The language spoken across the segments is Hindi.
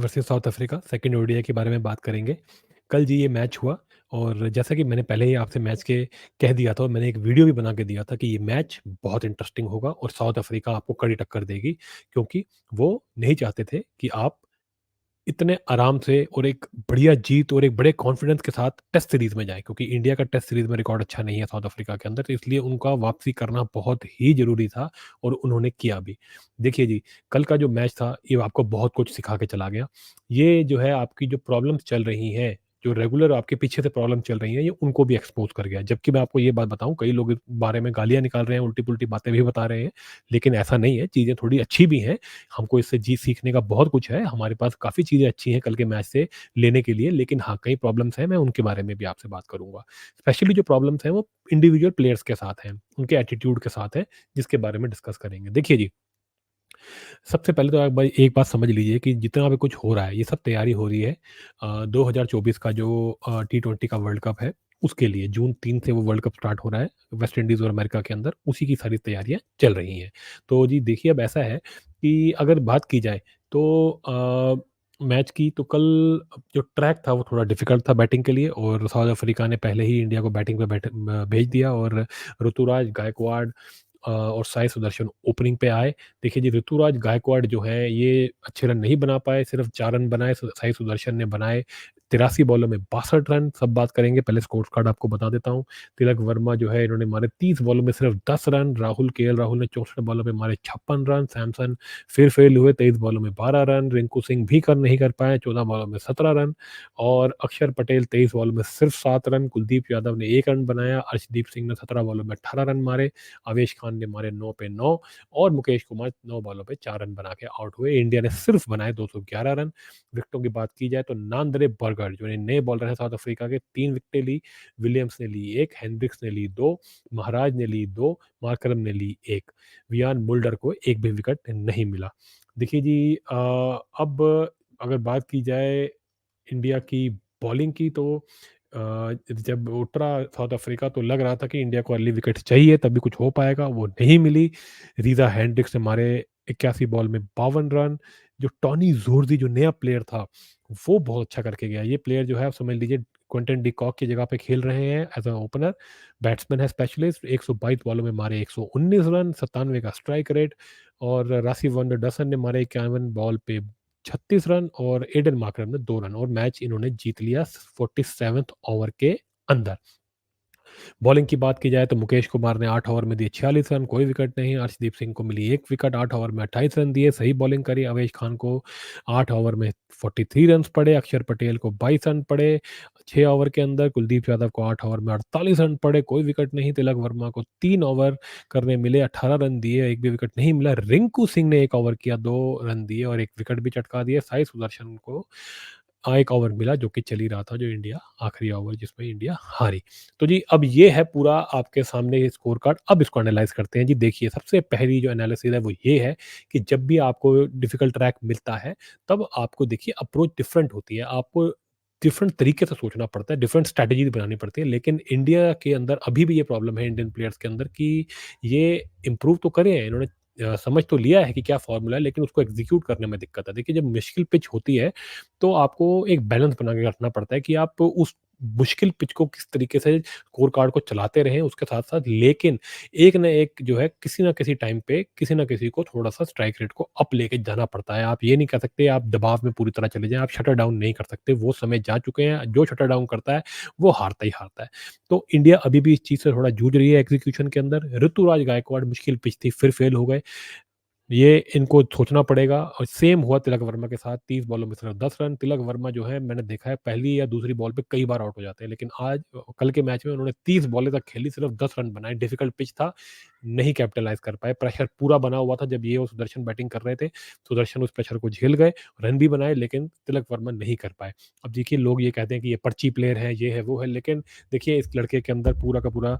Versus south Africa second ODI के बारे में बात करेंगे। कल जी ये मैच हुआ और जैसा कि मैंने पहले ही आपसे मैच के कह दिया था और मैंने एक वीडियो भी बना के दिया था कि ये मैच बहुत इंटरेस्टिंग होगा और साउथ अफ्रीका आपको कड़ी टक्कर देगी, क्योंकि वो नहीं चाहते थे कि आप इतने आराम से और एक बढ़िया जीत और एक बड़े कॉन्फिडेंस के साथ टेस्ट सीरीज में जाएँ, क्योंकि इंडिया का टेस्ट सीरीज में रिकॉर्ड अच्छा नहीं है साउथ अफ्रीका के अंदर, तो इसलिए उनका वापसी करना बहुत ही ज़रूरी था और उन्होंने किया भी। देखिए जी, कल का जो मैच था ये आपको बहुत कुछ सिखा के चला गया। ये जो है आपकी जो प्रॉब्लम्स चल रही हैं, जो रेगुलर आपके पीछे से प्रॉब्लम चल रही हैं, ये उनको भी एक्सपोज़ कर गया। जबकि मैं आपको ये बात बताऊँ, कई लोग इस बारे में गालियाँ निकाल रहे हैं, उल्टी-पुल्टी बातें भी बता रहे हैं, लेकिन ऐसा नहीं है, चीज़ें थोड़ी अच्छी भी हैं। हमको इससे जी सीखने का बहुत कुछ है, हमारे पास काफ़ी चीज़ें अच्छी हैं कल के मैच से लेने के लिए, लेकिन हाँ, कई प्रॉब्लम्स हैं, मैं उनके बारे में भी आपसे बात करूँगा। स्पेशली जो प्रॉब्लम्स हैं, वो इंडिविजुअल प्लेयर्स के साथ हैं, उनके एटीट्यूड के साथ है, जिसके बारे में डिस्कस करेंगे। देखिए जी, सबसे पहले तो आप भाई एक बात समझ लीजिए कि जितना भी कुछ हो रहा है, ये सब तैयारी हो रही है 2024 का जो टी20 का वर्ल्ड कप है, उसके लिए। जून 3 से वो वर्ल्ड कप स्टार्ट हो रहा है, वेस्ट इंडीज़ और अमेरिका के अंदर, उसी की सारी तैयारियाँ चल रही हैं। तो जी देखिए, अब ऐसा है कि अगर बात की जाए तो मैच की, तो कल जो ट्रैक था वो थोड़ा डिफ़िकल्ट था बैटिंग के लिए और साउथ अफ्रीका ने पहले ही इंडिया को बैटिंग पे भेज दिया और ऋतुराज गायकवाड़ और साई सुदर्शन ओपनिंग पे आए। देखिए जी, ऋतुराज गायकवाड़ जो हैं ये अच्छे रन नहीं बना पाए, सिर्फ़ 4 रन बनाए, साई सुदर्शन ने बनाए 83 बॉलों में 62 रन। सब बात करेंगे, पहले स्कोर कार्ड आपको बता देता हूँ। तिलक वर्मा जो है इन्होंने मारे 30 बॉलों में सिर्फ़ 10 रन, केएल राहुल ने 64 बॉलों में मारे 56 रन, सैमसन फिर फेल हुए 23 बॉलों में 12 रन, रिंकू सिंह भी नहीं कर पाए 14 बॉलों में 17 रन और अक्षर पटेल 23 बॉलों में सिर्फ़ 7 रन, कुलदीप यादव ने 1 रन बनाया, अर्शदीप सिंह ने 17 बॉलों में 18 रन मारे, आवेश खान ने मारे 9 पे 9 और मुकेश कुमार 9 बॉलों पे 4 रन बना के आउट हुए। इंडिया ने सिर्फ बनाए 211 रन। विकेटों की बात की जाए तो नांदरे बर्गर जो नए बॉलर हैं साउथ अफ्रीका के, 3 विकेटें ली। विलियम्स ने ली 1, हेंड्रिक्स ने ली 2, महाराज ने ली 2, मार्करम ने ली 1। वियान मुल्डर को एक भी विकेट नहीं मिला। देखिए जी, अब अगर बात की जाए इंडिया की बॉलिंग की, तो जब उतरा साउथ अफ्रीका तो लग रहा था कि इंडिया को अर्ली विकेट चाहिए तभी कुछ हो पाएगा, वो नहीं मिली। रीज़ा हेंड्रिक्स ने मारे 81 बॉल में 52 रन। जो टॉनी ज़ोर्जी जो नया प्लेयर था, वो बहुत अच्छा करके गया। ये प्लेयर जो है आप समझ लीजिए क्विंटन डी कॉक की जगह पे खेल रहे हैं एज़ अ ओपनर। बैट्समैन है स्पेशलिस्ट, 122 बॉलों में मारे 119 रन, 97 का स्ट्राइक रेट और राशिव वंडर डसन ने मारे 51 बॉल पे 36 रन और एडन मार्करम ने 2 रन और मैच इन्होंने जीत लिया 47th ओवर के अंदर। बॉलिंग की बात की जाए तो मुकेश कुमार ने 8 ओवर में दिए 46 रन, कोई विकेट नहीं। अर्शदीप सिंह को मिली 1 विकेट, 8 ओवर में 28 रन दिए, सही बॉलिंग करी। अवेश खान को 8 ओवर में 43 रन्स पड़े, अक्षर पटेल को 22 रन पड़े 6 ओवर के अंदर, कुलदीप यादव को 8 ओवर में 48 रन पड़े, कोई विकेट नहीं। तिलक वर्मा को 3 ओवर करने मिले, 18 रन दिए, एक भी विकेट नहीं मिला। रिंकू सिंह ने 1 ओवर किया, 2 रन दिए और 1 विकेट भी चटका दिए। साई सुदर्शन को 1 ओवर मिला जो कि चल ही रहा था, जो इंडिया आखिरी ओवर जिसमें इंडिया हारी। तो जी, अब ये है पूरा आपके सामने स्कोर कार्ड। अब इसको एनालाइज़ करते हैं जी। देखिए, सबसे पहली जो एनालिसिस है वो ये है कि जब भी आपको डिफ़िकल्ट ट्रैक मिलता है, तब आपको देखिए अप्रोच डिफरेंट होती है। आपको डिफरेंट तरीके से सोचना पड़ता है, डिफरेंट स्ट्रैटेजीज़ बनानी पड़ती है। लेकिन इंडिया के अंदर अभी भी ये प्रॉब्लम है इंडियन प्लेयर्स के अंदर कि ये इम्प्रूव तो करे हैं, इन्होंने समझ तो लिया है कि क्या फ़ॉर्मूला है, लेकिन उसको एग्ज़ीक्यूट करने में दिक्कत है। देखिए, जब मुश्किल पिच होती है, तो आपको एक बैलेंस बना के रखना पड़ता है कि आप उस मुश्किल पिच को किस तरीके से स्कोर कार्ड को चलाते रहें उसके साथ-साथ, लेकिन एक ना एक जो है किसी न किसी टाइम पे किसी न किसी को थोड़ा-सा स्ट्राइक रेट को अप लेके जाना पड़ता है। आप ये नहीं कह सकते आप दबाव में पूरी तरह चले जाएँ, आप शटर डाउन नहीं कर सकते, वो समय जा चुके हैं। जो शटर डाउन करता है, वो हारता ही हारता है। तो इंडिया अभी भी इस चीज़ से थोड़ा जूझ रही है एग्ज़ीक्यूशन के अंदर। ऋतुराज गायकवाड़ मुश्किल पिच थी, फिर फेल हो गए। ये इनको सोचना पड़ेगा और सेम हुआ तिलक वर्मा के साथ, 30 बॉलों में सिर्फ 10 रन। तिलक वर्मा जो है मैंने देखा है पहली या दूसरी बॉल पे कई बार आउट हो जाते हैं, लेकिन आज कल के मैच में उन्होंने 30 बॉलें तक खेली, सिर्फ 10 रन बनाए। डिफिकल्ट पिच था, नहीं कैपिटलाइज़ कर पाए। प्रेशर पूरा बना हुआ था जब ये और सुदर्शन बैटिंग कर रहे थे। सुदर्शन उस प्रेशर को झेल गए, रन भी बनाए, लेकिन तिलक वर्मा नहीं कर पाए। अब देखिए, लोग ये कहते हैं कि ये पर्ची प्लेयर है, ये है, वो है, लेकिन देखिए इस लड़के के अंदर पूरा का पूरा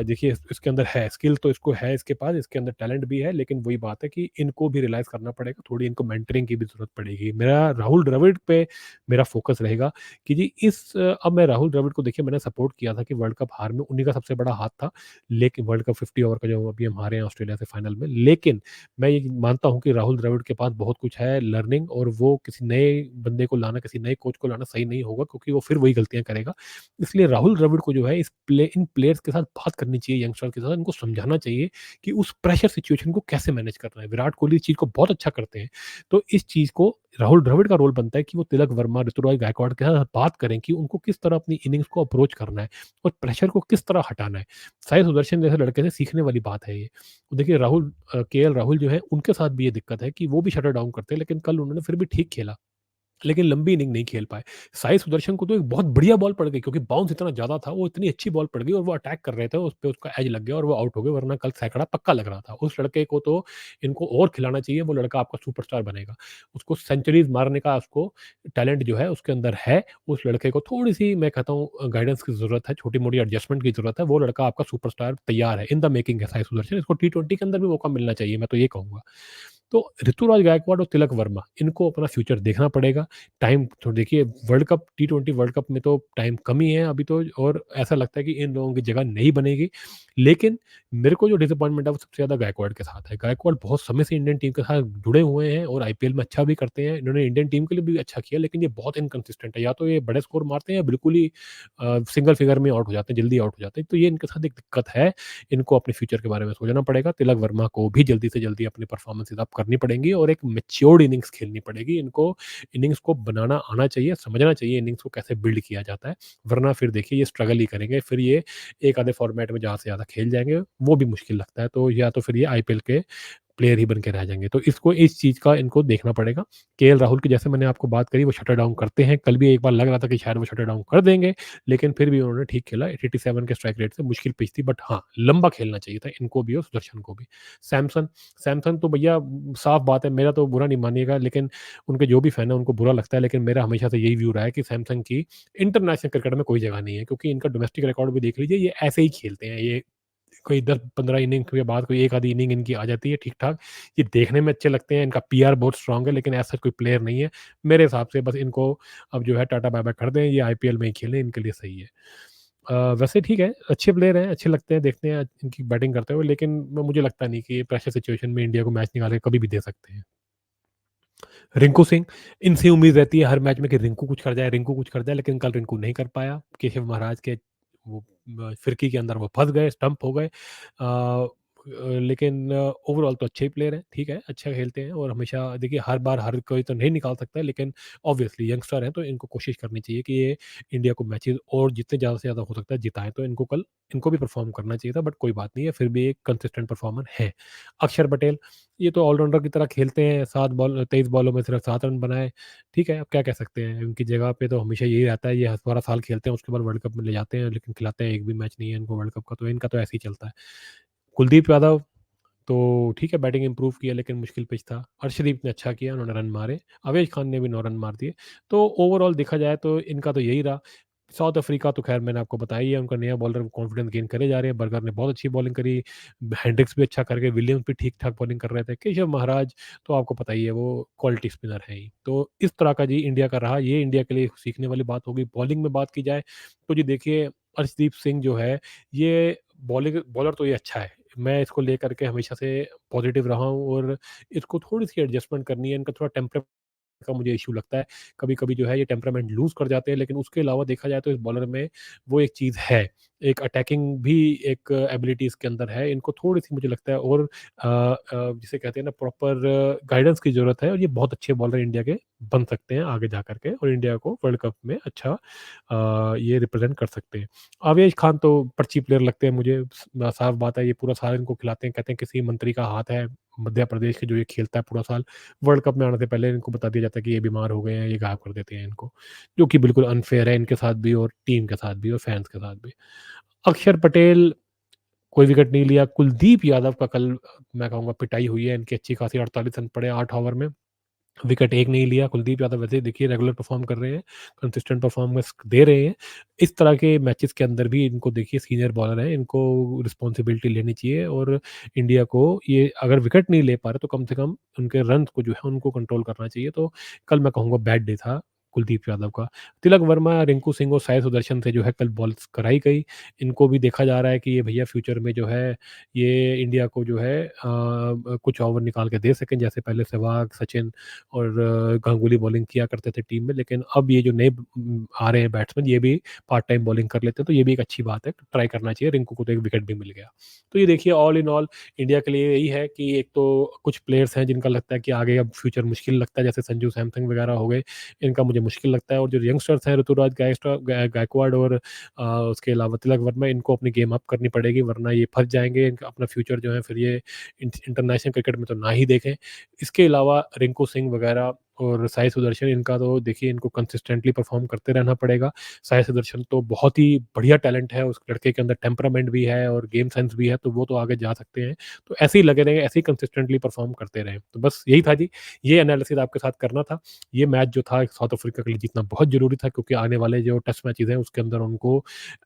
देखिए इसके अंदर है स्किल, तो इसको है इसके पास, इसके अंदर टैलेंट भी है, लेकिन वही बात है कि इनको भी रियलाइज़ करना पड़ेगा, थोड़ी इनको मेंटरिंग की भी ज़रूरत पड़ेगी। मेरा राहुल द्रविड़ पे मेरा फ़ोकस रहेगा कि जी अब मैं राहुल द्रविड़ को देखिए मैंने सपोर्ट किया था कि वर्ल्ड कप हार में उन्हीं का सबसे बड़ा हाथ था, लेकिन वर्ल्ड कप 50 ओवर का जो अभी हम हारे हैं ऑस्ट्रेलिया से फाइनल में। लेकिन मैं ये मानता हूँ कि राहुल द्रविड़ के पास बहुत कुछ है लर्निंग, और वो किसी नए बंदे को लाना, किसी नए कोच को लाना सही नहीं होगा, क्योंकि वो फिर वही गलतियाँ करेगा। इसलिए राहुल द्रविड़ को जो है इन प्लेयर्स के साथ बात करनी चाहिए, यंगस्टर के साथ, इनको समझाना चाहिए कि उस प्रेशर सिचुएशन को कैसे मैनेज करना है। विराट कोहली इस चीज़ को बहुत अच्छा करते हैं, तो इस चीज़ को राहुल द्रविड़ का रोल बनता है कि वो तिलक वर्मा, ऋतुराज गायकवाड़ के साथ बात करें कि उनको किस तरह अपनी इनिंग्स को अप्रोच करना है और प्रेशर को किस तरह हटाना है। साई सुदर्शन जैसे लड़के से सीखने वाली बात है ये। देखिए केएल राहुल जो है उनके साथ भी ये दिक्कत है कि वो भी शटर डाउन करते हैं, लेकिन कल उन्होंने फिर भी ठीक खेला। लेकिन लंबी इनिंग नहीं खेल पाए। साई सुदर्शन को तो एक बहुत बढ़िया बॉल पड़ गई, क्योंकि बाउंस इतना ज़्यादा था, वो इतनी अच्छी बॉल पड़ गई और वो अटैक कर रहे थे, उस पे उसका एज लग गया और वो आउट हो गए, वरना कल सैकड़ा पक्का लग रहा था। उस लड़के को तो इनको और खिलाना चाहिए, वो लड़का आपका सुपरस्टार बनेगा। उसको सेंचुरीज़ मारने का उसको टैलेंट जो है उसके अंदर है। उस लड़के को थोड़ी-सी मैं कहता हूँ गाइडेंस की ज़रूरत है, छोटी-मोटी एडजस्टमेंट की ज़रूरत है। वो लड़का आपका सुपरस्टार तैयार है, इन द मेकिंग है साई सुदर्शन। इसको टी20 के अंदर भी मौका मिलना चाहिए, मैं तो ये कहूँगा। तो ऋतुराज गायकवाड़ और तिलक वर्मा, इनको अपना फ्यूचर देखना पड़ेगा। टाइम तो देखिए, वर्ल्ड कप टी20 वर्ल्ड कप में तो टाइम कम ही है अभी तो, और ऐसा लगता है कि इन लोगों की जगह नहीं बनेगी। लेकिन मेरे को जो डिसअपॉइंटमेंट है वो सबसे ज़्यादा गायकवाड़ के साथ है। गायकवाड़ बहुत समय से इंडियन टीम के साथ जुड़े हुए हैं और आईपीएल में अच्छा भी करते हैं। इन्होंने इंडियन टीम के लिए भी अच्छा किया, लेकिन ये बहुत इनकंसिस्टेंट है। या तो ये बड़े स्कोर मारते हैं या बिल्कुल ही सिंगल फिगर में आउट हो जाते हैं, जल्दी आउट हो जाते हैं। तो ये इनके साथ एक दिक्कत है। इनको अपने फ्यूचर के बारे में सोचना पड़ेगा। तिलक वर्मा को भी जल्दी से जल्दी अपनी परफॉर्मेंसेज़ अप करनी पड़ेंगी और एक मैच्योर्ड इनिंग्स खेलनी पड़ेगी। इनको इनिंग्स को बनाना आना चाहिए, समझना चाहिए इनिंग्स को कैसे बिल्ड किया जाता है। वरना फिर देखिए ये स्ट्रगल ही करेंगे। फिर ये एक आधे फॉर्मेट में ज़्यादा से ज़्यादा खेल जाएँगे, वो भी मुश्किल लगता है। तो या तो फिर ये आईपीएल के प्लेयर ही बन के रह जाएँगे। तो इसको इस चीज़ का इनको देखना पड़ेगा। केएल राहुल की जैसे मैंने आपको बात करी, वो शटर डाउन करते हैं। कल भी एक बार लग रहा था कि शायद वो शटर डाउन कर देंगे, लेकिन फिर भी उन्होंने ठीक खेला। 87 के स्ट्राइक रेट से मुश्किल पिच थी, बट हाँ, लंबा खेलना चाहिए था इनको भी और सुदर्शन को भी। सैमसन सैमसन तो भैया साफ बात है, मेरा तो बुरा नहीं मानिएगा, लेकिन उनके जो भी फैन है उनको बुरा लगता है, लेकिन मेरा हमेशा से यही व्यू रहा है कि सैमसन की इंटरनेशनल क्रिकेट में कोई जगह नहीं है, क्योंकि इनका डोमेस्टिक रिकॉर्ड भी देख लीजिए, ये ऐसे ही खेलते हैं। ये कोई 10-15 इनिंग के बाद कोई एक आधी इनिंग इनकी आ जाती है ठीक-ठाक। ये देखने में अच्छे लगते हैं, इनका पीआर बहुत स्ट्रॉन्ग है, लेकिन ऐसा कोई प्लेयर नहीं है। मेरे हिसाब से बस इनको अब जो है टाटा बाय-बाय कर दें, ये आईपीएल में ही खेलें, इनके लिए सही है। वैसे ठीक है, अच्छे प्लेयर हैं, अच्छे लगते हैं, देखते हैं इनकी बैटिंग करते हुए, लेकिन मुझे लगता नहीं कि ये प्रेशर सिचुएशन में इंडिया को मैच निकाल के कभी भी दे सकते हैं। रिंकू सिंह, इनसे उम्मीद रहती है हर मैच में कि रिंकू कुछ कर जाए, रिंकू कुछ कर जाए, लेकिन कल रिंकू नहीं कर पाया। केशव महाराज के वो फिरकी के अंदर वो फँस गए, स्टंप हो गए। लेकिन ओवरऑल तो अच्छे ही प्लेयर हैं, ठीक है, अच्छा खेलते हैं और हमेशा देखिए हर बार हर कोई तो नहीं निकाल सकता है, लेकिन ऑब्वियसली यंगस्टर हैं, तो इनको कोशिश करनी चाहिए कि ये इंडिया को मैचेज़ और जितने ज़्यादा से ज़्यादा हो सकता है जिताएँ, तो इनको कल इनको भी परफ़ॉर्म करना चाहिए था, बट कोई बात नहीं है, फिर भी एक कंसिस्टेंट परफ़ॉर्मर है। अक्षर पटेल, ये तो ऑलराउंडर की तरह खेलते हैं, 7 बॉल 23 बॉलों में सिर्फ 7 रन बनाए, ठीक है, अब क्या कह सकते हैं, उनकी जगह पे तो हमेशा यही रहता है, ये सारा साल खेलते हैं, उसके बाद वर्ल्ड कप में ले जाते हैं, लेकिन खिलाते हैं, एक भी मैच नहीं है इनको वर्ल्ड कप का, तो इनका तो ऐसे ही चलता है। कुलदीप यादव, तो ठीक है, बैटिंग इम्प्रूव किया, लेकिन मुश्किल पिच था। अर्शदीप ने अच्छा किया, उन्होंने रन मारे। अवेश खान ने भी 9 रन मार दिए। तो ओवरऑल देखा जाए तो इनका तो यही रहा। साउथ अफ्रीका तो ख़ैर मैंने आपको बताया ही है, उनका नया बॉलर कॉन्फिडेंस गेन करे जा रहे हैं। बर्गर ने बहुत अच्छी बॉलिंग करी, हेंड्रिक्स भी अच्छा कर गए, विलियम्स भी ठीक-ठाक बॉलिंग कर रहे थे। केशव महाराज तो आपको पता ही है, वो क्वालिटी स्पिनर हैं ही। तो इस तरह का जी इंडिया का रहा, ये इंडिया के लिए सीखने वाली बात होगी। बॉलिंग में बात की जाए, तो जी देखिए अर्शदीप सिंह जो है, ये बॉलर तो ये अच्छा है। मैं इसको लेकर के हमेशा से पॉज़िटिव रहा हूँ और इसको थोड़ी-सी एडजस्टमेंट करनी है, इनका थोड़ा टेम्पर का मुझे इश्यू लगता है। कभी-कभी जो है ये टेम्परामेंट लूज़ कर जाते हैं, लेकिन उसके अलावा देखा जाए तो इस बॉलर में वो एक चीज़ है, एक अटैकिंग भी एक एबिलिटी इसके अंदर है। इनको थोड़ी-सी मुझे लगता है और जिसे कहते हैं ना प्रॉपर गाइडेंस की ज़रूरत है, और ये बहुत अच्छे बॉलर इंडिया के बन सकते हैं आगे जा कर के और इंडिया को वर्ल्ड कप में अच्छा ये रिप्रेज़ेंट कर सकते हैं। आवेश खान तो पर्ची प्लेयर लगते हैं मुझे, साफ बात है, ये पूरा साल इनको खिलाते हैं, कहते हैं किसी मंत्री का हाथ है मध्य प्रदेश के जो ये खेलता है पूरा साल। वर्ल्ड कप में आने से पहले इनको बता दिया जाता है कि ये बीमार हो गए हैं, ये गायब कर देते हैं इनको, जो कि बिल्कुल अनफ़ेयर है इनके साथ भी और टीम के साथ भी और फैन्स के साथ भी। अक्षर पटेल कोई विकेट नहीं लिया, कुलदीप यादव का कल मैं कहूँगा पिटाई हुई है, इनकी अच्छी खासी 48 रन पड़े 8 ओवर में। विकेट एक नहीं लिया, कुलदीप यादव वैसे ही देखिए रेगुलर परफ़ॉर्म कर रहे हैं, कंसिस्टेंट परफ़ॉर्मेंस दे रहे हैं। इस तरह के मैचेज़ के अंदर भी इनको देखिए सीनियर बॉलर हैं, इनको रिस्पॉन्सिबिलिटी लेनी चाहिए और इंडिया को ये अगर विकेट नहीं ले पा रहे तो कम से कम उनके रन्स को जो है उनको कंट्रोल करना चाहिए। तो कल मैं कहूँगा बैड डे था कुलदीप यादव का। तिलक वर्मा, रिंकू सिंह और साई सुदर्शन से जो है कल बॉल्स कराई गई। इनको भी देखा जा रहा है कि ये भैया फ्यूचर में जो है ये इंडिया को जो है कुछ ओवर निकाल के दे सकें, जैसे पहले सहवाग, सचिन और गांगुली बॉलिंग किया करते थे टीम में, लेकिन अब ये जो नए आ रहे हैं बैट्समैन, ये भी पार्ट टाइम बॉलिंग कर लेते हैं, तो ये भी एक अच्छी बात है, ट्राई करना चाहिए। रिंकू को तो एक विकेट भी मिल गया। तो ये देखिए ऑल इन ऑल इंडिया के लिए यही है कि एक तो कुछ प्लेयर्स हैं जिनका लगता है कि आगे अब फ्यूचर मुश्किल लगता है, जैसे संजू सैमसंग वगैरह हो गए, इनका मुझे मुश्किल लगता है, और जो यंगस्टर्स हैं ऋतुराज गायकवाड़ और उसके अलावा तिलक वर्मा, इनको अपनी गेम अप करनी पड़ेगी, वरना ये फँस जाएँगे। इनका अपना फ्यूचर जो है फिर ये इंटरनेशनल क्रिकेट में तो ना ही देखें। इसके अलावा रिंकू सिंह वगैरह और साई सुदर्शन, इनका तो देखिए इनको कंसिस्टेंटली परफ़ॉर्म करते रहना पड़ेगा। साई सुदर्शन तो बहुत ही बढ़िया टैलेंट है, उस लड़के के अंदर टेम्परामेंट भी है और गेम सेंस भी है, तो वो तो आगे जा सकते हैं। तो ऐसे ही लगे रहें, ऐसे ही कंसिस्टेंटली परफ़ॉर्म करते रहें। तो बस यही था जी, ये एनालिसिस आपके साथ करना था। ये मैच जो था साउथ अफ्रीका के लिए जीतना बहुत ज़रूरी था, क्योंकि आने वाले जो टेस्ट मैचेज़ हैं उसके अंदर उनको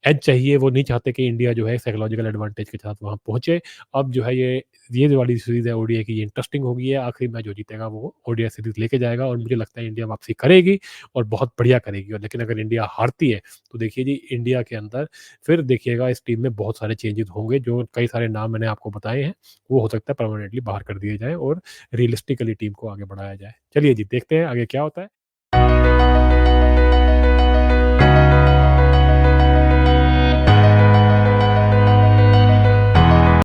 एज चाहिए। वो नहीं चाहते कि इंडिया जो है साइकोलॉजिकल एडवांटेज के साथ वहाँ पहुँचे। अब जो है ये जो वाली सीरीज़ है ओडीआई की, ये इंटरेस्टिंग हो गई है। आखिरी मैच जो जीतेगा वो ओडीआई सीरीज़ लेके जाएगा, और मुझे लगता है इंडिया वापसी करेगी और बहुत बढ़िया करेगी। और लेकिन अगर इंडिया हारती है तो देखिए जी, इंडिया के अंदर फिर देखिएगा इस टीम में बहुत सारे चेंजेस होंगे। जो कई सारे नाम मैंने आपको बताए हैं, वो हो सकता है परमानेंटली बाहर कर दिए जाएँ और रियलिस्टिकली टीम को आगे बढ़ाया जाए। चलिए जी, देखते हैं आगे क्या होता है।